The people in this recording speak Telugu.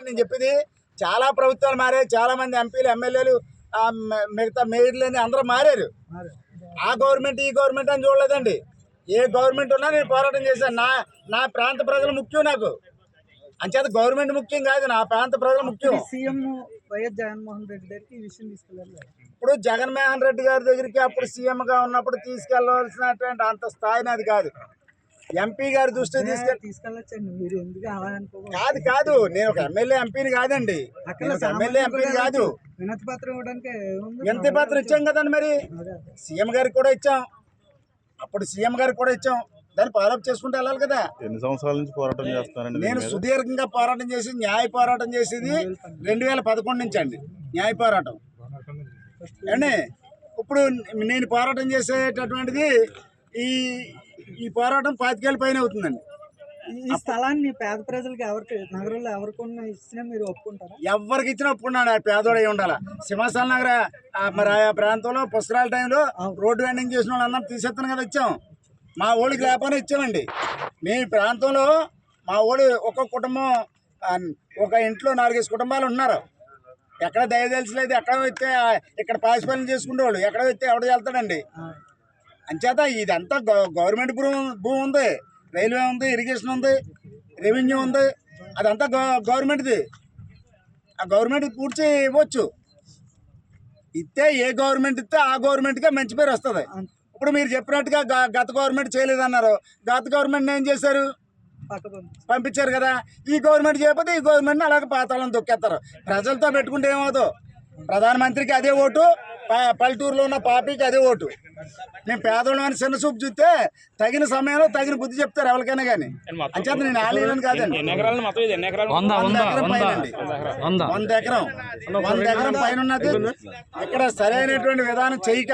నేను చెప్పేది. చాలా ప్రభుత్వాలు మారాయి, చాలా మంది ఎంపీలు ఎమ్మెల్యేలు మిగతా మేయర్లని అందరూ మారారు. ఆ గవర్నమెంట్ ఈ గవర్నమెంట్ అని చూడలేదండి. ఏ గవర్నమెంట్ ఉన్నా నేను పోరాటం చేశాను. నా ప్రాంత ప్రజలు ముఖ్యం నాకు. అంచేత గవర్నమెంట్ ముఖ్యం కాదు, నా ప్రాంత ప్రజలు ముఖ్యం. సీఎం వైఎస్ జగన్మోహన్ రెడ్డి గారికి ఈ విషయం తీసుకెళ్ళాలి. ఇప్పుడు జగన్మోహన్ రెడ్డి గారి దగ్గరికి అప్పుడు సీఎంగా ఉన్నప్పుడు తీసుకెళ్లవలసినటువంటి అంత స్థాయిని అది కాదు. ఎంపీ గారి దృష్టికి తీసుకెళ్ళొచ్చండి. మీరు ఎందుకు అలా కాదు కాదు నేను ఒక ఎమ్మెల్యే ఎంపీని కాదండి, ఎమ్మెల్యే ఎంపీని కాదు. వినతి పత్రం ఇవ్వడానికి వినతి పత్రం ఇచ్చాం కదండి, మరి సీఎం గారికి కూడా ఇచ్చాం, అప్పుడు సీఎం గారికి కూడా ఇచ్చాం. దాన్ని ఫాలోఅప్ చేసుకుంటూ వెళ్ళాలి కదా. ఎన్ని సంవత్సరాల నుంచి పోరాటం చేస్తారండి? నేను సుదీర్ఘంగా పోరాటం చేసి న్యాయ పోరాటం చేసేది 2011 నుంచి అండి. న్యాయ పోరాటం అండి. ఇప్పుడు నేను పోరాటం చేసేటటువంటిది ఈ పోరాటం 25 ఏళ్ళ పైన అవుతుందండి. ఈ స్థలాన్ని పేద ప్రజలకి నగరంలో ఎవరికి ఇచ్చినా మీరు ఒప్పుకుంటారా? ఎవరికి ఇచ్చినా ఒప్పుకున్నాడు. పేదోడు అయి ఉండాలి. సింహాచలం నగర మరి ఆ ప్రాంతంలో పుష్కరాల టైంలో రోడ్డు వెండింగ్ చేసిన వాళ్ళందరం తీసేస్తాను కదా ఇచ్చాం. మా ఊళ్ళకి లేకపోయినా ఇచ్చామండి. మీ ప్రాంతంలో మా ఊళ్ళు ఒక్కొక్క కుటుంబం, ఒక ఇంట్లో 4-5 కుటుంబాలు ఉన్నారు. ఎక్కడ దయదలిచలేదు. ఎక్కడ వెళ్తే ఇక్కడ పాసిపల్లి చేసుకునేవాళ్ళు, ఎక్కడ వెళ్తే ఎవడ వెళ్తాడండి. అంచేత ఇదంతా గవర్నమెంట్ భూమి ఉంది, రైల్వే ఉంది, ఇరిగేషన్ ఉంది, రెవెన్యూ ఉంది, అదంతా గవర్నమెంట్ది. ఆ గవర్నమెంట్కి పూర్తి ఇవ్వచ్చు. ఇస్తే ఏ గవర్నమెంట్ ఇస్తే ఆ గవర్నమెంట్కే మంచి పేరు వస్తుంది. ఇప్పుడు మీరు చెప్పినట్టుగా గత గవర్నమెంట్ చేయలేదన్నారు. గత గవర్నమెంట్ ఏం చేశారు? పంపించారు కదా. ఈ గవర్నమెంట్ చేయకపోతే ఈ గవర్నమెంట్ని అలాగే పాతాళం తొక్కేస్తారు. ప్రజలతో పెట్టుకుంటే ఏమవుతుందో. ప్రధానమంత్రికి అదే ఓటు, పల్లెటూరులో ఉన్న పార్టీకి అదే ఓటు. నేను పేదోళ్ళం అని చిన్న చూపు చూస్తే తగిన సమయంలో తగిన బుద్ధి చెప్తారు ఎవరికైనా కానీ. అంచేత నేను ఆలేదని కాదండి. 100 ఎకరం పైన అండి. 100 ఎకరం పైన ఉన్నది. ఇక్కడ సరైనటువంటి విధానం చేయక